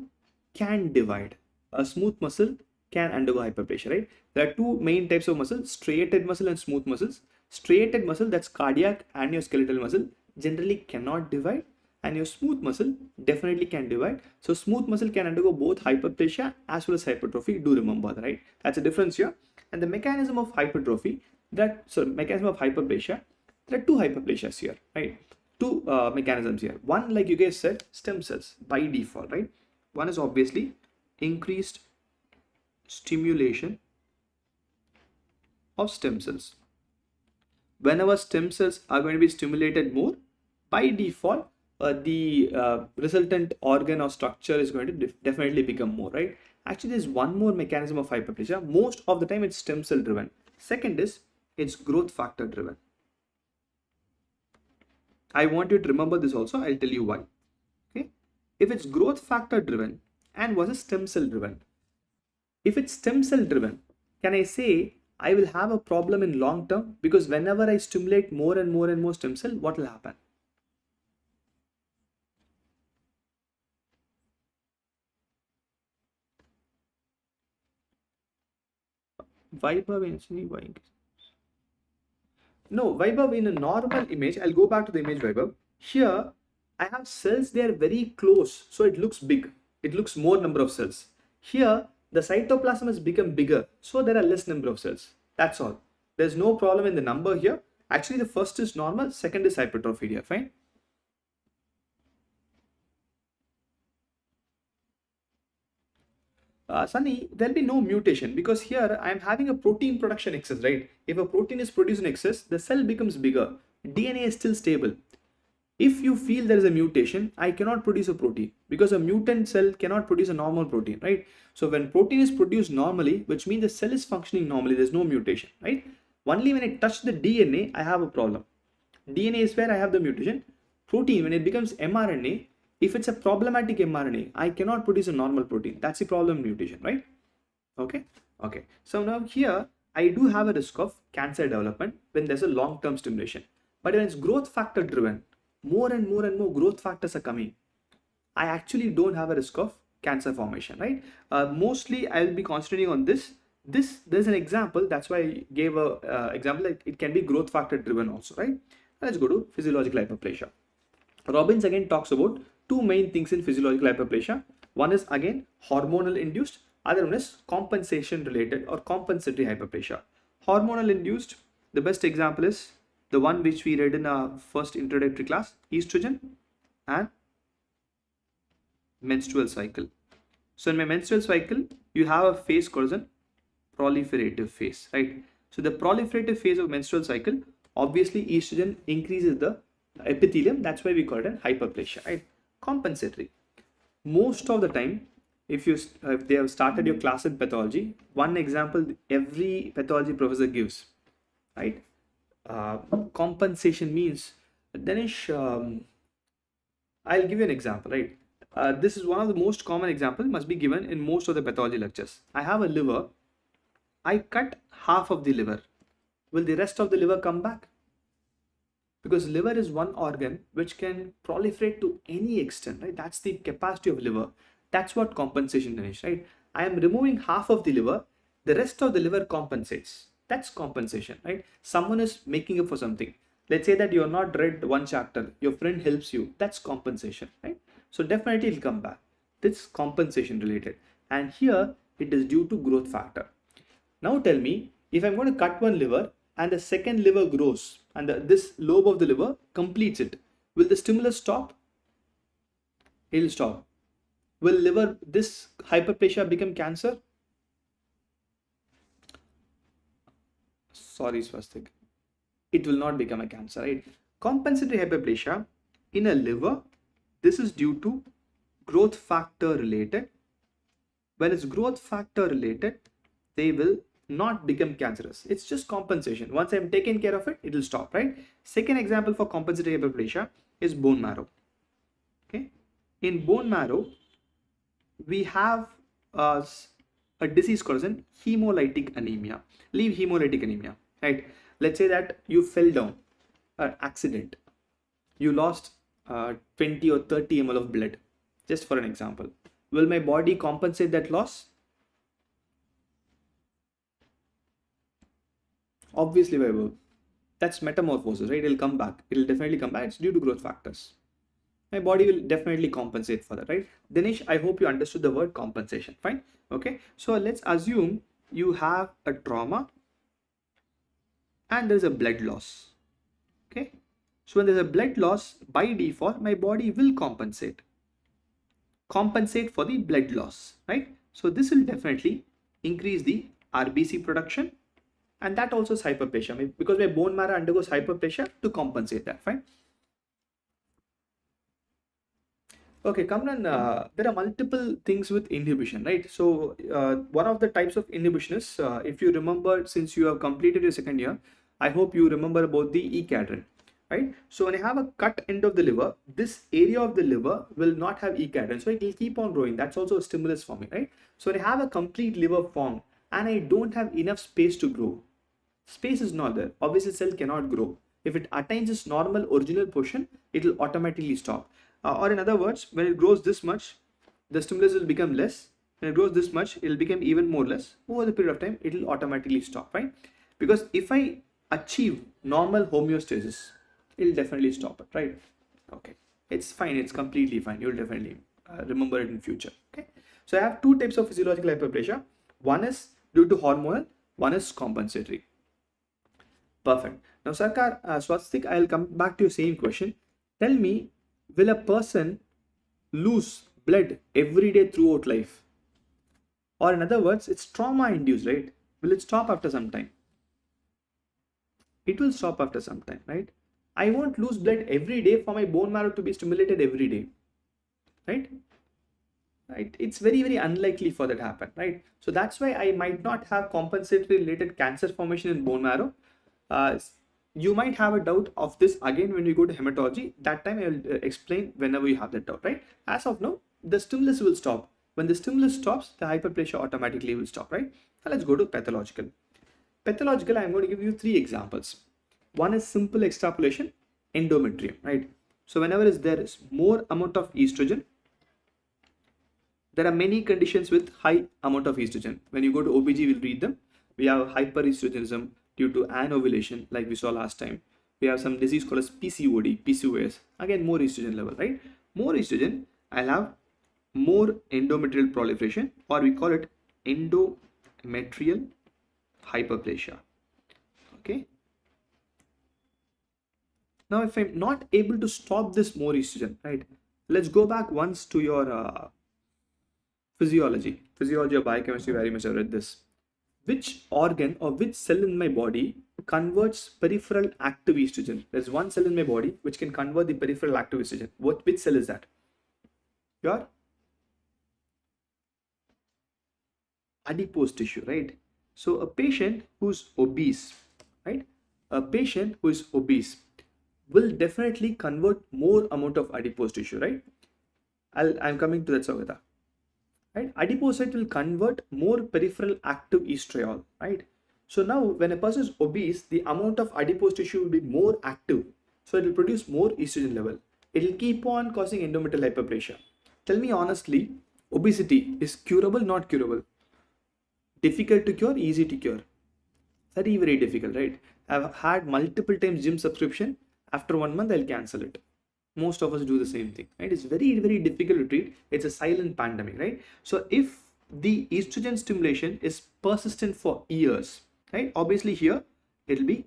can divide. A smooth muscle can undergo hyperplasia, right? There are two main types of muscles, striated muscle and smooth muscles. Striated muscle, that's cardiac and your skeletal muscle, generally cannot divide, and your smooth muscle definitely can divide. So smooth muscle can undergo both hyperplasia as well as hypertrophy. Do remember that, right? That's a difference here. And the mechanism of hypertrophy, mechanism of hyperplasia, there are two hyperplasias here, right? Two mechanisms here. One, like you guys said, stem cells by default, right? One is obviously increased stimulation of stem cells. Whenever stem cells are going to be stimulated more, by default, the resultant organ or structure is going to definitely become more, right? Actually, there's one more mechanism of hyperplasia. Most of the time, it's stem cell driven. Second is, it's growth factor driven. I want you to remember this also. I'll tell you why. Okay, if it's growth factor driven and versus stem cell driven, if it's stem cell driven, can I say I will have a problem in long term? Because whenever I stimulate more and more and more stem cell, what will happen? Vaibhav, no, Vaibhav, in a normal image, I'll go back to the image, Vaibhav. Here, I have cells, they are very close, so it looks big. It looks more number of cells. Here, the cytoplasm has become bigger, so there are less number of cells. That's all. There's no problem in the number here. Actually, the first is normal, second is hypertrophy here, fine? Sunny, there'll be no mutation because here I'm having a protein production excess, right? If a protein is produced in excess, the cell becomes bigger. DNA is still stable. If you feel there is a mutation, I cannot produce a protein because a mutant cell cannot produce a normal protein, right? So when protein is produced normally, which means the cell is functioning normally, there's no mutation, right? Only when I touch the DNA, I have a problem. DNA is where I have the mutation. Protein, when it becomes mRNA, if it's a problematic mRNA, I cannot produce a normal protein. That's the problem mutation, right? Okay. Okay. So now here, I do have a risk of cancer development when there's a long-term stimulation. But when it's growth factor driven, more and more and more growth factors are coming, I actually don't have a risk of cancer formation, right? Mostly I'll be concentrating on this. There's an example. That's why I gave a example. Like it can be growth factor driven also, right? Let's go to physiological hyperplasia. Robbins again talks about two main things in physiological hyperplasia. One is again hormonal induced, other one is compensation related or compensatory hyperplasia. Hormonal induced, the best example is the one which we read in our first introductory class, estrogen and menstrual cycle. So in my menstrual cycle, you have a phase called as proliferative phase, right? So the proliferative phase of menstrual cycle, obviously estrogen increases the epithelium. That's why we call it hyperplasia, right? Compensatory. Most of the time, if they have started your class in pathology, one example every pathology professor gives, right? Compensation means, Danish, I'll give you an example, right? This is one of the most common examples, must be given in most of the pathology lectures. I have a liver. I cut half of the liver. Will the rest of the liver come back? Because liver is one organ which can proliferate to any extent, right? That's the capacity of liver. That's what compensation is, right? I am removing half of the liver, the rest of the liver compensates. That's compensation, right? Someone is making up for something. Let's say that you're not read one chapter, your friend helps you. That's compensation, right? So definitely it'll come back. This compensation related. And here it is due to growth factor. Now tell me, if I'm going to cut one liver and the second liver grows and this lobe of the liver completes it, will the stimulus stop? It will stop. Will this hyperplasia become cancer? Sorry, Swastik. It will not become a cancer, right? Compensatory hyperplasia in a liver, this is due to growth factor related. When it's growth factor related, they will not become cancerous. It's just compensation. Once I'm taking care of it, it will stop, right? Second example for compensatory hyperplasia is bone marrow. Okay, in bone marrow, we have a disease called hemolytic anemia. Leave hemolytic anemia, right? Let's say that you fell down, an accident, you lost 20 or 30 ml of blood, just for an example. Will my body compensate that loss? Obviously, we will. That's metamorphosis, right? It'll come back. It'll definitely come back. It's due to growth factors. My body will definitely compensate for that, right? Dinesh, I hope you understood the word compensation. Fine. Okay. So let's assume you have a trauma and there's a blood loss. Okay. So when there's a blood loss, by default, my body will compensate for the blood loss, right? So this will definitely increase the RBC production, and that also is hyperplasia, because my bone marrow undergoes hyperplasia to compensate that. Fine. Okay, Kamran, there are multiple things with inhibition, right? So one of the types of inhibition is, if you remember, since you have completed your second year, I hope you remember about the E-cadherin, right? So when I have a cut end of the liver, this area of the liver will not have E-cadherin, so it will keep on growing. That's also a stimulus for me, right? So when I have a complete liver formed and I don't have enough space to grow, space is not there. Obviously, cell cannot grow. If it attains its normal original portion, it will automatically stop. Or in other words, when it grows this much, the stimulus will become less. When it grows this much, it will become even more less. Over the period of time, it will automatically stop, right? Because if I achieve normal homeostasis, it will definitely stop it, right? Okay, it's fine. It's completely fine. You'll definitely remember it in future. Okay. So I have two types of physiological hyperplasia. One is due to hormonal. One is compensatory. Perfect. Now, Sarkar, Swastik, I'll come back to your same question. Tell me, will a person lose blood every day throughout life? Or in other words, it's trauma induced, right? Will it stop after some time? It will stop after some time, right? I won't lose blood every day for my bone marrow to be stimulated every day, right? Right? It's very, very unlikely for that to happen, right? So that's why I might not have compensatory related cancer formation in bone marrow. You might have a doubt of this again when we go to hematology. That time I will explain whenever you have that doubt, right? As of now, the stimulus will stop. When the stimulus stops, the hyperplasia automatically will stop, right? Now let's go to pathological. Pathological, I'm going to give you three examples. One is simple extrapolation, endometrium, right? So whenever there is more amount of estrogen, there are many conditions with high amount of estrogen. When you go to OBG, we'll read them. We have hyperestrogenism due to anovulation, like we saw last time. We have some disease called as PCOD, PCOS. Again, more estrogen level, right? More estrogen, I'll have more endometrial proliferation, or we call it endometrial hyperplasia. Okay. Now, if I'm not able to stop this more estrogen, right? Let's go back once to your physiology or biochemistry, very much I read this. Which organ or which cell in my body converts peripheral active estrogen? There's one cell in my body which can convert the peripheral active estrogen. Which cell is that? Your adipose tissue, right? So a patient who's obese, right? A patient who is obese will definitely convert more amount of adipose tissue, right? I'm coming to that, Saugata. Right? Adipocyte will convert more peripheral active estriol, right? So now when a person is obese, the amount of adipose tissue will be more active. So it will produce more estrogen level. It will keep on causing endometrial hyperplasia. Tell me honestly, obesity is curable, not curable? Difficult to cure, easy to cure? Very, very difficult, right? I've had multiple times gym subscription. After 1 month, I'll cancel it. Most of us do the same thing, right? It's very, very difficult to treat. It's a silent pandemic, right? So if the estrogen stimulation is persistent for years, right? Obviously here it'll be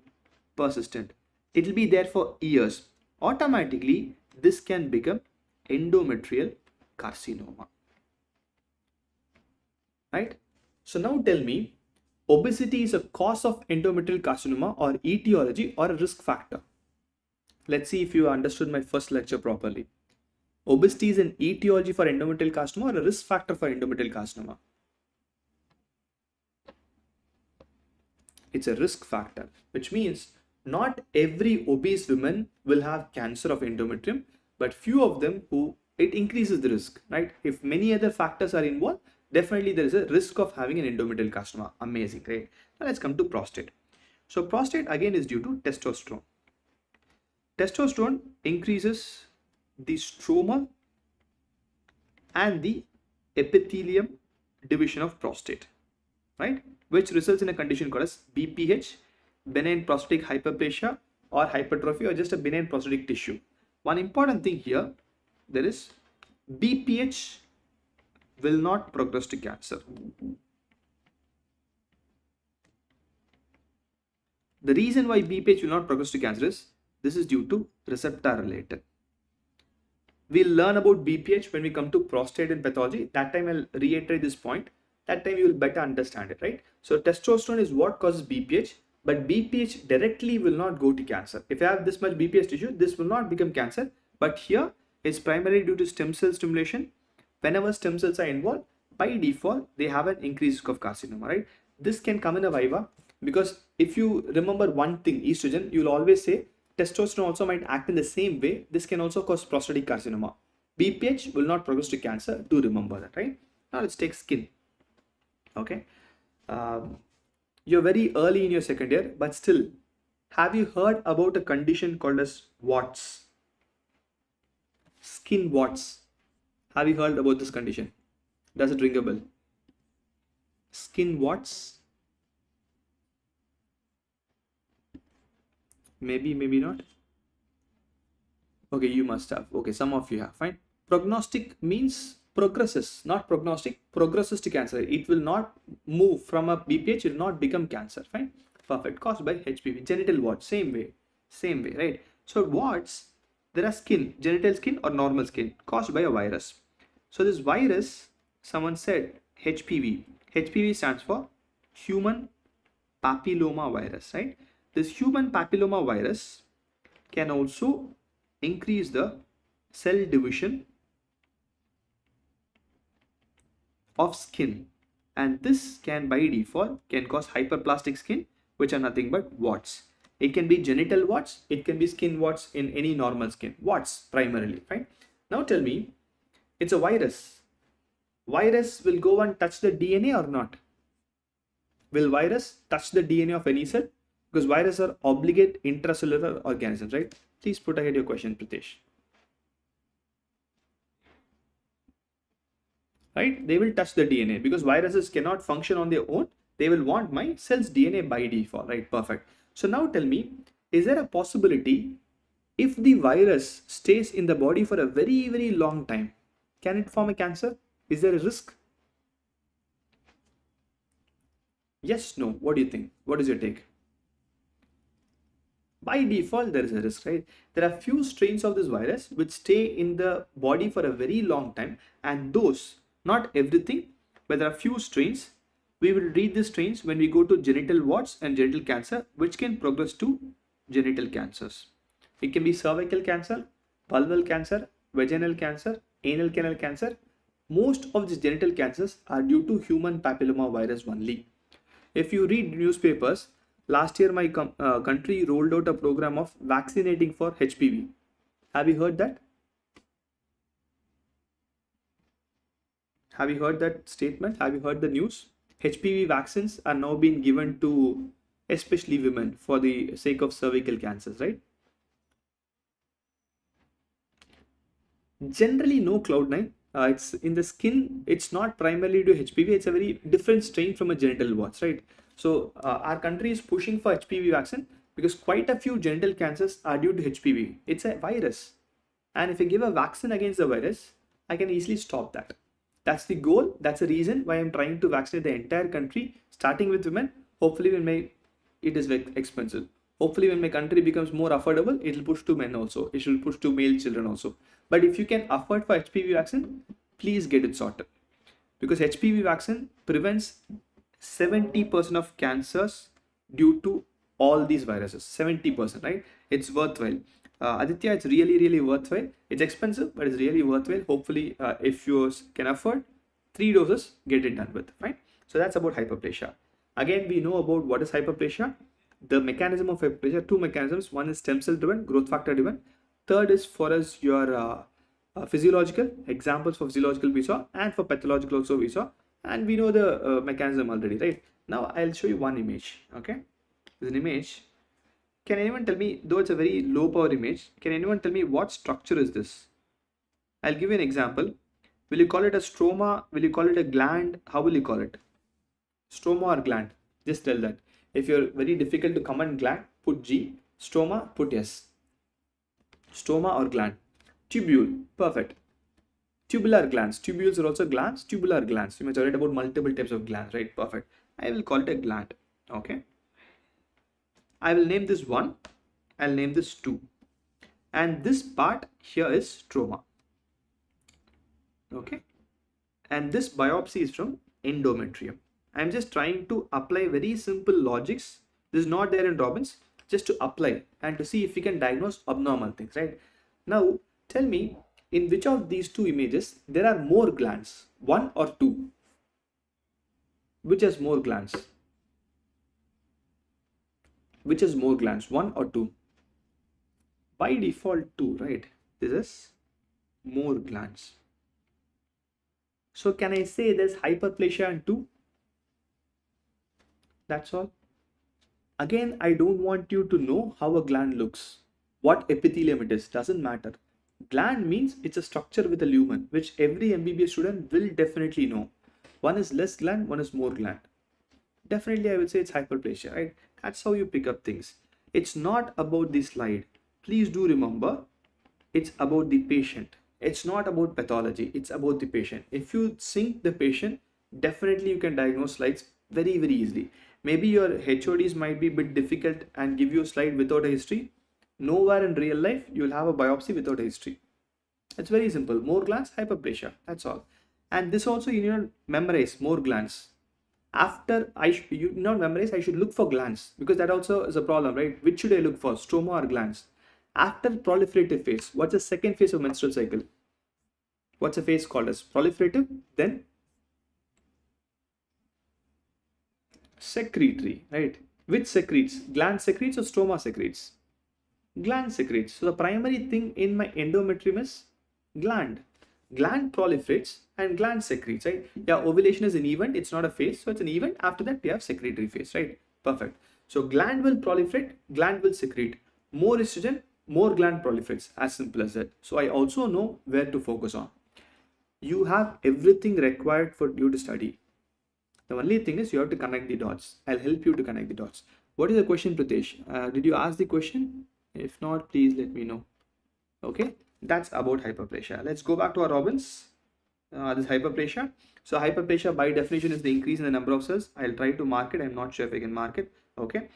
persistent. It'll be there for years. Automatically, this can become endometrial carcinoma, right? So now tell me, obesity is a cause of endometrial carcinoma or etiology or a risk factor? Let's see if you understood my first lecture properly. Obesity is an etiology for endometrial carcinoma or a risk factor for endometrial carcinoma? It's a risk factor, which means not every obese woman will have cancer of endometrium, but few of them who it increases the risk, right? If many other factors are involved, definitely there is a risk of having an endometrial carcinoma. Amazing, great. Now let's come to prostate. So prostate again is due to testosterone. Testosterone increases the stromal and the epithelium division of prostate, right? Which results in a condition called as BPH, benign prostatic hyperplasia or hypertrophy, or just a benign prostatic tissue. One important thing here, there is BPH will not progress to cancer. The reason why BPH will not progress to cancer is this is due to receptor related. We'll learn about BPH when we come to prostate and pathology. That time I'll reiterate this point. That time you will better understand it, right? So testosterone is what causes BPH, but BPH directly will not go to cancer. If you have this much BPH tissue, this will not become cancer. But here it's primarily due to stem cell stimulation. Whenever stem cells are involved, by default, they have an increased risk of carcinoma, right? This can come in a viva because if you remember one thing, estrogen, you'll always say testosterone also might act in the same way. This can also cause prostatic carcinoma. BPH will not progress to cancer. Do remember that, right? Now let's take skin. Okay. You're very early in your second year, but still, have you heard about a condition called as warts? Skin warts. Have you heard about this condition? Does it ring a bell? Skin warts? Maybe, maybe not. Okay, you must have. Okay, some of you have. Fine. Prognostic means progresses, not prognostic, progresses to cancer. It will not move from a BPH, it will not become cancer. Fine. Perfect. Caused by HPV. Genital warts, same way, right? So warts, there are skin, genital skin or normal skin caused by a virus. So this virus, someone said HPV. HPV stands for human papilloma virus, right? This human papilloma virus can also increase the cell division of skin, and this can by default can cause hyperplastic skin, which are nothing but warts. It can be genital warts, it can be skin warts in any normal skin. Warts primarily, fine. Now tell me, it's a virus. Virus will go and touch the DNA or not? Will virus touch the DNA of any cell? Because viruses are obligate intracellular organisms, right? Please put ahead your question, Pritesh. Right? They will touch the DNA because viruses cannot function on their own. They will want my cell's DNA by default, right? Perfect. So now tell me, is there a possibility if the virus stays in the body for a very, very long time, can it form a cancer? Is there a risk? Yes, no. What do you think? What is your take? By default, there is a risk, right? There are few strains of this virus which stay in the body for a very long time, and those, not everything, but there are few strains. We will read these strains when we go to genital warts and genital cancer, which can progress to genital cancers. It can be cervical cancer, vulval cancer, vaginal cancer, anal canal cancer. Most of these genital cancers are due to human papilloma virus only. If you read newspapers, last year my country rolled out a program of vaccinating for HPV. Have you heard that? Have you heard that statement? Have you heard the news? HPV vaccines are now being given to especially women for the sake of cervical cancers, right? Generally no cloud9. It's in the skin. It's not primarily due to HPV. It's a very different strain from a genital warts, right? So our country is pushing for HPV vaccine because quite a few genital cancers are due to HPV. It's a virus. And if I give a vaccine against the virus, I can easily stop that. That's the goal. That's the reason why I'm trying to vaccinate the entire country, starting with women. Hopefully, it is very expensive. Hopefully, when my country becomes more affordable, it will push to men also. It will push to male children also. But if you can afford for HPV vaccine, please get it sorted, because HPV vaccine prevents 70% of cancers due to all these viruses. 70%, right? It's worthwhile. Aditya, it's really worthwhile. It's expensive, but it's really worthwhile. Hopefully, if you can afford 3 doses, get it done with. Fine. So that's about hyperplasia. Again, we know about what is hyperplasia. The mechanism of hyperplasia, two mechanisms. One is stem cell driven, growth factor driven. Third is for us your physiological. Examples for physiological we saw, and for pathological also we saw, and we know the mechanism already, right? Now I'll show you one image. Okay, there's an image. Can anyone tell me, though it's a very low power image, can anyone tell me what structure is this? I'll give you an example. Will you call it a stroma? Will you call it a gland? How will you call it? Stroma or gland? Just tell that. If you're very difficult to comment gland, put G. Stroma, put S. Stroma or gland. Tubule, perfect. Tubular glands. Tubules are also glands. Tubular glands. You must have read about multiple types of glands, right? Perfect. I will call it a gland. Okay. I will name this 1. I'll name this 2. And this part here is stroma. Okay. And this biopsy is from endometrium. I'm just trying to apply very simple logics. This is not there in Robbins. Just to apply and to see if we can diagnose abnormal things, right? Now, tell me, in which of these two images there are more glands, 1 or 2? Which has more glands? Which has more glands, 1 or 2? By default 2, right? This is more glands. So can I say there's hyperplasia and 2? That's all. Again, I don't want you to know how a gland looks, what epithelium it is, doesn't matter. Gland means it's a structure with a lumen, which every MBBS student will definitely know. One is less gland, one is more gland. Definitely, I will say it's hyperplasia, right? That's how you pick up things. It's not about the slide. Please do remember, it's about the patient. It's not about pathology. It's about the patient. If you sync the patient, definitely you can diagnose slides very easily. Maybe your HODs might be a bit difficult and give you a slide without a history. Nowhere in real life you will have a biopsy without a history. It's very simple. More glands, hyperplasia. That's all. And this also you need to memorize more glands. After you not memorize, I should look for glands, because that also is a problem, right? Which should I look for, stroma or glands? After proliferative phase, what's the second phase of menstrual cycle? What's a phase called as proliferative? Then secretory, right? Which secretes? Gland secretes or stroma secretes? Gland secretes. So the primary thing in my endometrium is gland. Gland proliferates and gland secretes, right? Yeah, ovulation is an event, it's not a phase, so it's an event. After that we have secretory phase, right? Perfect. So gland will proliferate, gland will secrete. More estrogen, more gland proliferates, as simple as that. So I also know where to focus on. You have everything required for you to study. The only thing is you have to connect the dots. I'll help you to connect the dots. What is the question, Pritesh? Did you ask the question? If not, please let me know. Okay, that's about hyperplasia. Let's go back to our Robbins. This hyperplasia. So hyperplasia by definition is the increase in the number of cells. I'll try to mark it. I'm not sure if I can mark it. Okay.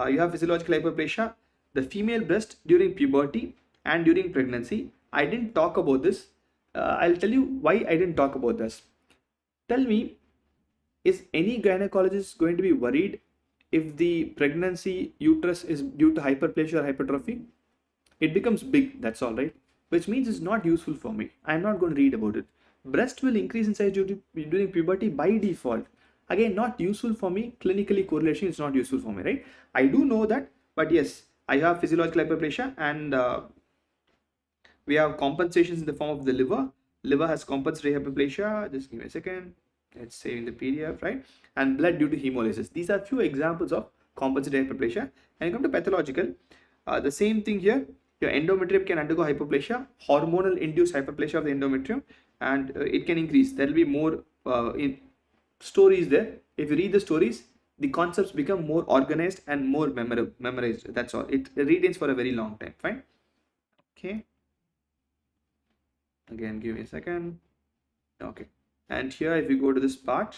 You have physiological hyperplasia. The female breast during puberty and during pregnancy. I didn't talk about this. I'll tell you why I didn't talk about this. Tell me, is any gynecologist going to be worried if the pregnancy uterus is due to hyperplasia or hypertrophy? It becomes big, that's all, right? Which means it's not useful for me. I'm not going to read about it. Breast will increase in size during puberty by default. Again, not useful for me. Clinically, correlation is not useful for me, right? I do know that, but yes, I have physiological hyperplasia, and we have compensations in the form of the liver. Liver has compensatory hyperplasia. Just give me a second. Let's say in the PDF, right? And blood due to hemolysis. These are few examples of compensatory hyperplasia. And come to pathological, the same thing here. Your endometrium can undergo hyperplasia, hormonal induced hyperplasia of the endometrium, and it can increase. There will be more in stories there. If you read the stories, the concepts become more organized and more memorized. That's all. It retains for a very long time. Fine. Okay. Again, give me a second. Okay, and here if you go to this part,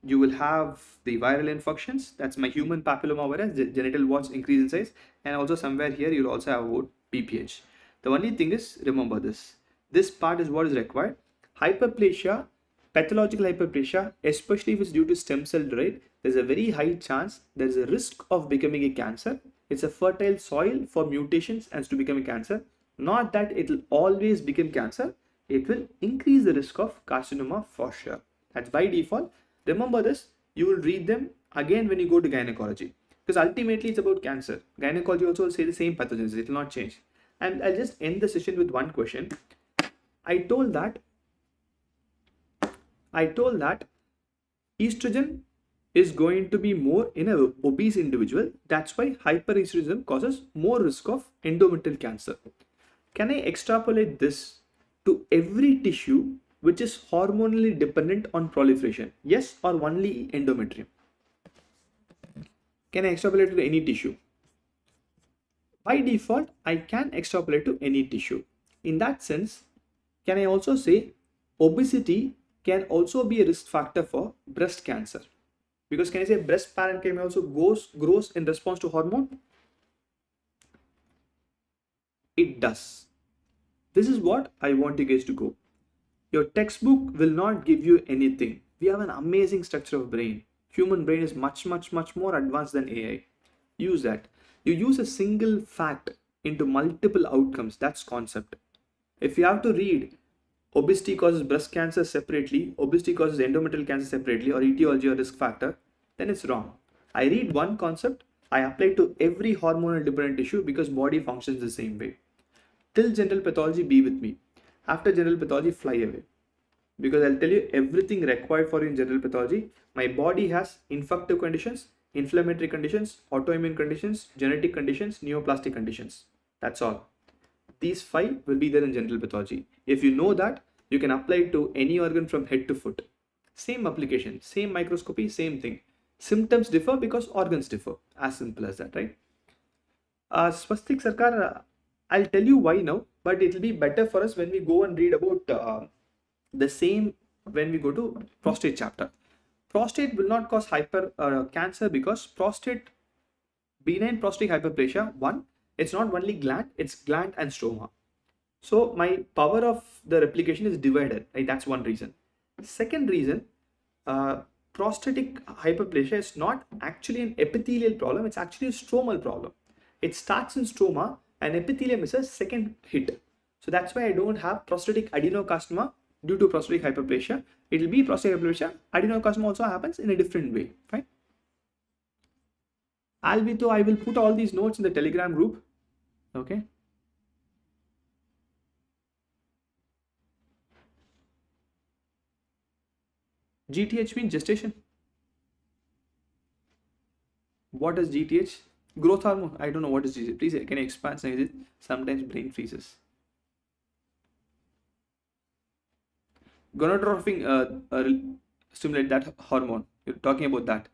you will have the viral infections. That's my human papillomavirus, the genital warts increase in size, and also somewhere here you'll also have about PPH. The only thing is, remember this. This part is what is required. Hyperplasia, pathological hyperplasia, especially if it's due to stem cell derived, there's a very high chance there is a risk of becoming a cancer. It's a fertile soil for mutations and to become a cancer. Not that it will always become cancer. It will increase the risk of carcinoma for sure. That's by default. Remember this, you will read them again when you go to gynecology, because ultimately it's about cancer. Gynecology also will say the same pathogens, it will not change. And I'll just end the session with one question. I told that estrogen is going to be more in an obese individual. That's why hyperestrogenism causes more risk of endometrial cancer. Can I extrapolate this to every tissue which is hormonally dependent on proliferation? Yes, or only endometrium? Can I extrapolate to any tissue? By default, I can extrapolate to any tissue. In that sense, can I also say obesity can also be a risk factor for breast cancer? Because can I say breast parenchyma also grows in response to hormone? It does. This is what I want you guys to go. Your textbook will not give you anything. We have an amazing structure of brain. Human brain is much more advanced than AI. Use that. You use a single fact into multiple outcomes. That's concept. If you have to read obesity causes breast cancer separately, obesity causes endometrial cancer separately, or etiology or risk factor, then it's wrong. I read one concept, I apply to every hormonal dependent tissue because body functions the same way. Till general pathology, be with me. After general pathology, fly away. Because I'll tell you everything required for you in general pathology. My body has infective conditions, inflammatory conditions, autoimmune conditions, genetic conditions, neoplastic conditions. That's all. These 5 will be there in general pathology. If you know that, you can apply it to any organ from head to foot. Same application, same microscopy, same thing. Symptoms differ because organs differ. As simple as that, right? Swastik Sarkar, I'll tell you why now, but it will be better for us when we go and read about the same when we go to prostate chapter. Prostate will not cause cancer because benign prostatic hyperplasia, one, it's not only gland, it's gland and stroma. So my power of the replication is divided, right? That's one reason. Second reason, prostatic hyperplasia is not actually an epithelial problem, it's actually a stromal problem. It starts in stroma and epithelium is a second hit. So that's why I don't have prostatic adenocarcinoma due to prostatic hyperplasia. It will be prostatic hyperplasia. Adenocarcinoma also happens in a different way, fine? I will put all these notes in the Telegram group, okay? GTH means gestation. What is GTH? Growth hormone. I don't know what is GTH. Please, can you expand? Sometimes brain freezes. Gonadotrophin stimulate that hormone. You're talking about that.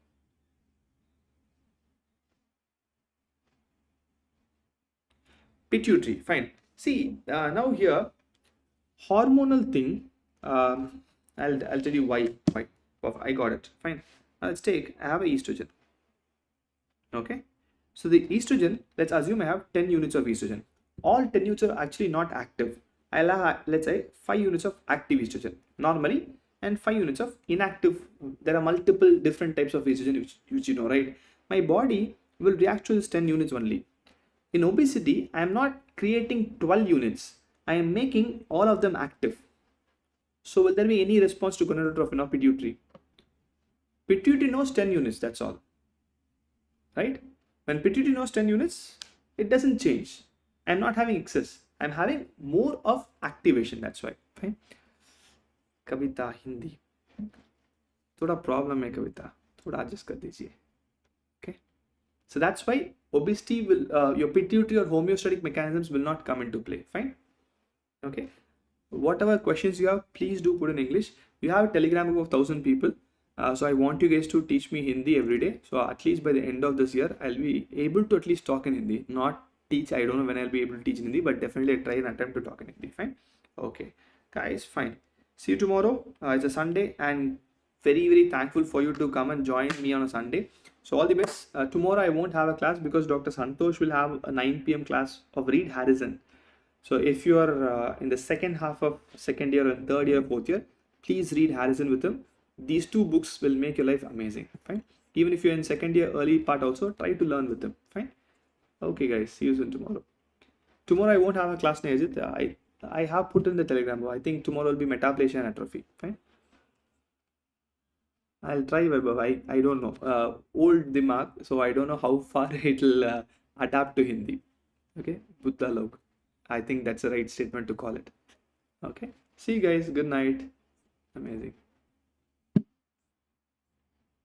Pituitary. Fine. See, now here, hormonal thing. I'll tell you why. I got it. Fine. Now let's take. I have a estrogen. Okay. So the estrogen, let's assume I have 10 units of estrogen. All 10 units are actually not active. I'll have, let's say, 5 units of active estrogen normally and 5 units of inactive. There are multiple different types of estrogen which you know, right? My body will react to this 10 units only. In obesity, I am not creating 12 units. I am making all of them active. So will there be any response to gonadotrophin or pituitary? Pituitary knows 10 units, that's all. Right? When pituitary knows 10 units, it doesn't change. I'm not having excess. I'm having more of activation. That's why. Fine. Kavita Hindi. थोड़ा problem है कविता. थोड़ा adjust कर दीजिए. Okay. So that's why obesity will, your pituitary or homeostatic mechanisms will not come into play. Fine. Okay. Whatever questions you have, please do put in English. You have a Telegram group of 1,000 people. So I want you guys to teach me Hindi every day. So at least by the end of this year, I'll be able to at least talk in Hindi. Not teach, I don't know when I'll be able to teach in Hindi, but definitely I try and attempt to talk in Hindi. Fine. Okay, guys, fine. See you tomorrow. It's a Sunday, and very, very thankful for you to come and join me on a Sunday. So, all the best. Tomorrow, I won't have a class because Dr. Santosh will have a 9 p.m. class of Read Harrison. So, if you are in the second half of second year and third year, fourth year, please read Harrison with him. These two books will make your life amazing. Fine. Even if you're in second year, early part also, try to learn with him. Fine. Okay, guys. See you soon tomorrow. Tomorrow I won't have a class, Najit. I have put in the Telegram. I think tomorrow will be metaplasia and atrophy. Fine. I'll try, Vaibhav. I don't know. Old Dimag, so I don't know how far it'll adapt to Hindi. Okay. Buddha log. I think that's the right statement to call it. Okay. See you guys. Good night. Amazing.